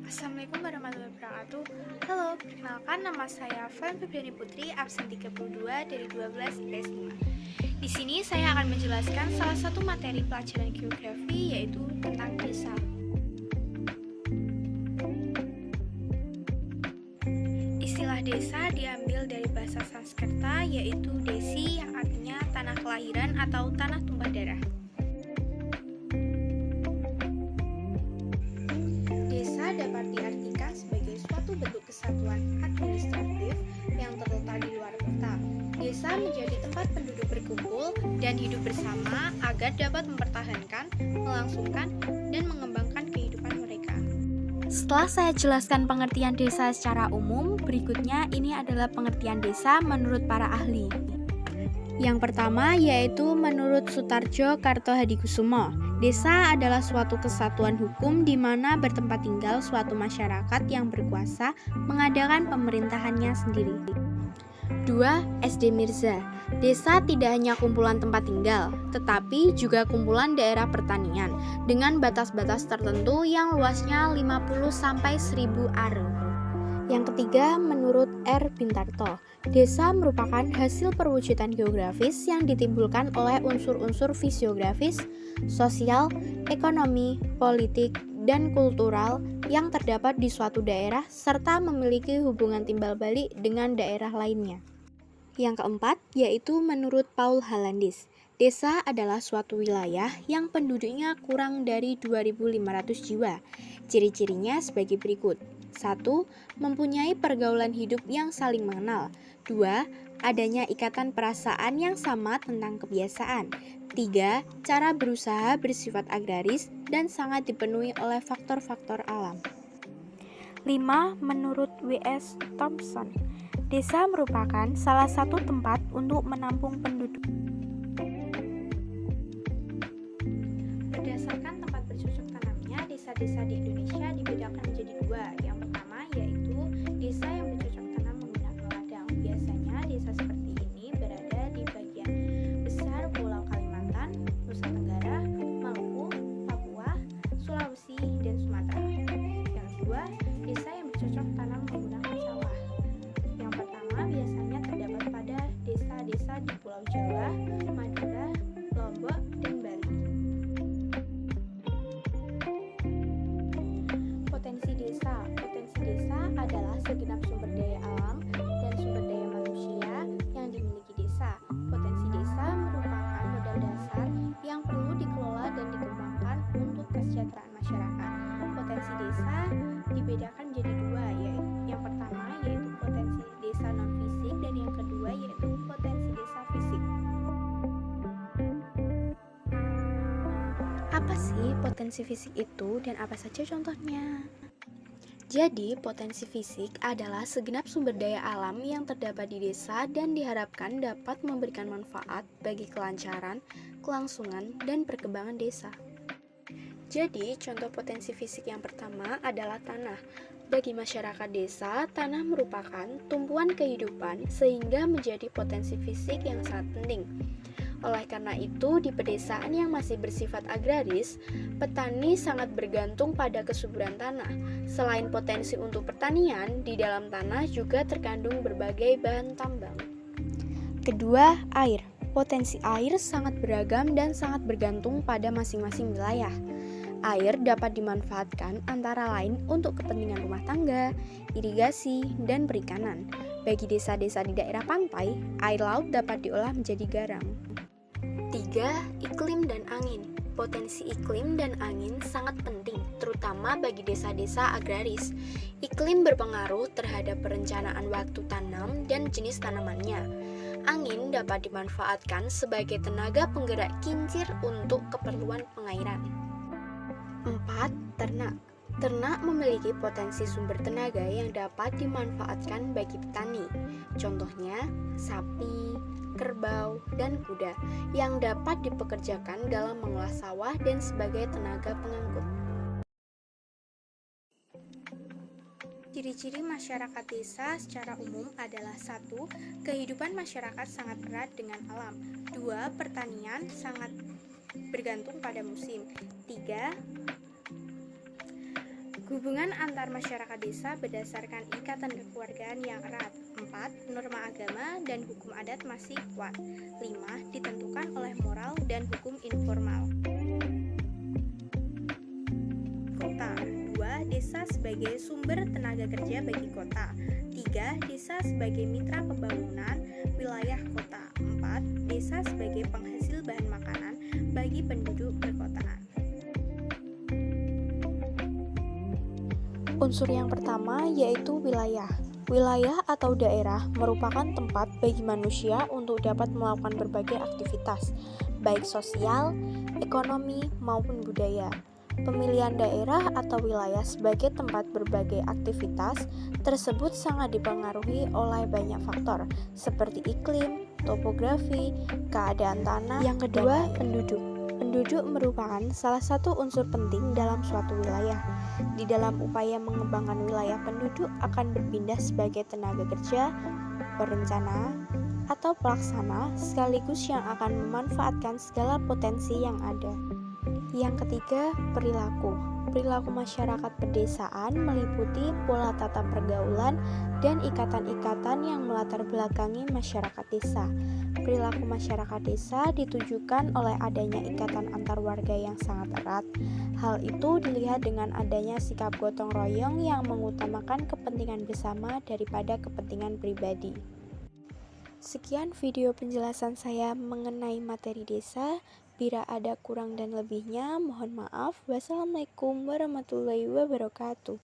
Assalamualaikum warahmatullahi wabarakatuh. Halo, perkenalkan nama saya Fem Febriani Putri, absen 32 dari 12 IPS 5. Di sini saya akan menjelaskan salah satu materi pelajaran geografi, yaitu tentang desa. Istilah desa diambil dari bahasa Sanskerta, yaitu desi, yang artinya tanah kelahiran atau tanah tumpah darah. Desa dapat diartikan sebagai suatu bentuk kesatuan administratif yang terletak di luar kota. Desa menjadi tempat penduduk berkumpul dan hidup bersama agar dapat mempertahankan, melangsungkan, dan mengembangkan kehidupan mereka. Setelah saya jelaskan pengertian desa secara umum, berikutnya ini adalah pengertian desa menurut para ahli. Yang pertama yaitu menurut Sutarjo Kartohadikusumo, desa adalah suatu kesatuan hukum di mana bertempat tinggal suatu masyarakat yang berkuasa mengadakan pemerintahannya sendiri. 2. SD Mirza, desa tidak hanya kumpulan tempat tinggal, tetapi juga kumpulan daerah pertanian dengan batas-batas tertentu yang luasnya 50-1000 are. Yang ketiga, menurut R. Bintarto, desa merupakan hasil perwujudan geografis yang ditimbulkan oleh unsur-unsur fisiografis, sosial, ekonomi, politik, dan kultural yang terdapat di suatu daerah serta memiliki hubungan timbal balik dengan daerah lainnya. Yang keempat, yaitu menurut Paul Halandis, desa adalah suatu wilayah yang penduduknya kurang dari 2.500 jiwa. Ciri-cirinya sebagai berikut. 1. Mempunyai pergaulan hidup yang saling mengenal. 2. Adanya ikatan perasaan yang sama tentang kebiasaan. 3. Cara berusaha bersifat agraris dan sangat dipenuhi oleh faktor-faktor alam. 5. Menurut W.S. Thompson, desa merupakan salah satu tempat untuk menampung penduduk. Berdasarkan tempat bercocok tanamnya, desa-desa di Indonesia dibedakan menjadi dua. Yang pertama yaitu desa yang bercocok tanam menggunakan ladang. Biasanya desa seperti ini berada di bagian besar Pulau Kalimantan, Nusa Tenggara, Maluku, Papua, Sulawesi, dan Sumatera. Yang kedua, desa yang bercocok tanam menggunakan sawah. Yang pertama biasanya terdapat pada desa-desa di Pulau Jawa, Madura, Lombok, dan Bali. Potensi desa adalah segenap sumber daya alam dan sumber daya manusia yang dimiliki desa. Potensi desa merupakan modal dasar yang perlu dikelola dan dikembangkan untuk kesejahteraan masyarakat. Potensi desa dibedakan menjadi dua, yaitu yang pertama yaitu potensi desa non fisik dan yang kedua yaitu potensi desa fisik. Apa sih potensi fisik itu dan apa saja contohnya? Jadi, potensi fisik adalah segenap sumber daya alam yang terdapat di desa dan diharapkan dapat memberikan manfaat bagi kelancaran, kelangsungan, dan perkembangan desa. Jadi, contoh potensi fisik yang pertama adalah tanah. Bagi masyarakat desa, tanah merupakan tumpuan kehidupan sehingga menjadi potensi fisik yang sangat penting. Oleh karena itu, di pedesaan yang masih bersifat agraris, petani sangat bergantung pada kesuburan tanah. Selain potensi untuk pertanian, di dalam tanah juga terkandung berbagai bahan tambang. Kedua, air. Potensi air sangat beragam dan sangat bergantung pada masing-masing wilayah. Air dapat dimanfaatkan antara lain untuk kepentingan rumah tangga, irigasi, dan perikanan. Bagi desa-desa di daerah pantai, air laut dapat diolah menjadi garam. 3. Iklim dan angin. Potensi iklim dan angin sangat penting, terutama bagi desa-desa agraris. Iklim berpengaruh terhadap perencanaan waktu tanam dan jenis tanamannya. Angin dapat dimanfaatkan sebagai tenaga penggerak kincir untuk keperluan pengairan. 4. Ternak. Ternak memiliki potensi sumber tenaga yang dapat dimanfaatkan bagi petani. Contohnya, sapi, kerbau, dan kuda yang dapat dipekerjakan dalam mengolah sawah dan sebagai tenaga pengangkut. Ciri-ciri masyarakat desa secara umum adalah: 1. Kehidupan masyarakat sangat erat dengan alam. 2. Pertanian sangat bergantung pada musim. 3. Hubungan antar masyarakat desa berdasarkan ikatan kekeluargaan yang erat. 4. Norma agama dan hukum adat masih kuat. 5. Ditentukan oleh moral dan hukum informal. Kota. 2. Desa sebagai sumber tenaga kerja bagi kota. 3. Desa sebagai mitra pembangunan wilayah kota. 4. Desa sebagai penghasil bahan makanan bagi penduduk perkotaan. Unsur yang pertama yaitu wilayah. Wilayah atau daerah merupakan tempat bagi manusia untuk dapat melakukan berbagai aktivitas, baik sosial, ekonomi, maupun budaya. Pemilihan daerah atau wilayah sebagai tempat berbagai aktivitas tersebut sangat dipengaruhi oleh banyak faktor, seperti iklim, topografi, keadaan tanah. Yang kedua, penduduk. Penduduk merupakan salah satu unsur penting dalam suatu wilayah. Di dalam upaya mengembangkan wilayah, penduduk akan berpindah sebagai tenaga kerja, perencana, atau pelaksana, sekaligus yang akan memanfaatkan segala potensi yang ada. Yang ketiga, perilaku. Perilaku masyarakat pedesaan meliputi pola tata pergaulan dan ikatan-ikatan yang melatar belakangi masyarakat desa. Perilaku masyarakat desa ditujukan oleh adanya ikatan antar warga yang sangat erat. Hal itu dilihat dengan adanya sikap gotong royong yang mengutamakan kepentingan bersama daripada kepentingan pribadi. Sekian video penjelasan saya mengenai materi desa. Bila ada kurang dan lebihnya, mohon maaf. Wassalamualaikum warahmatullahi wabarakatuh.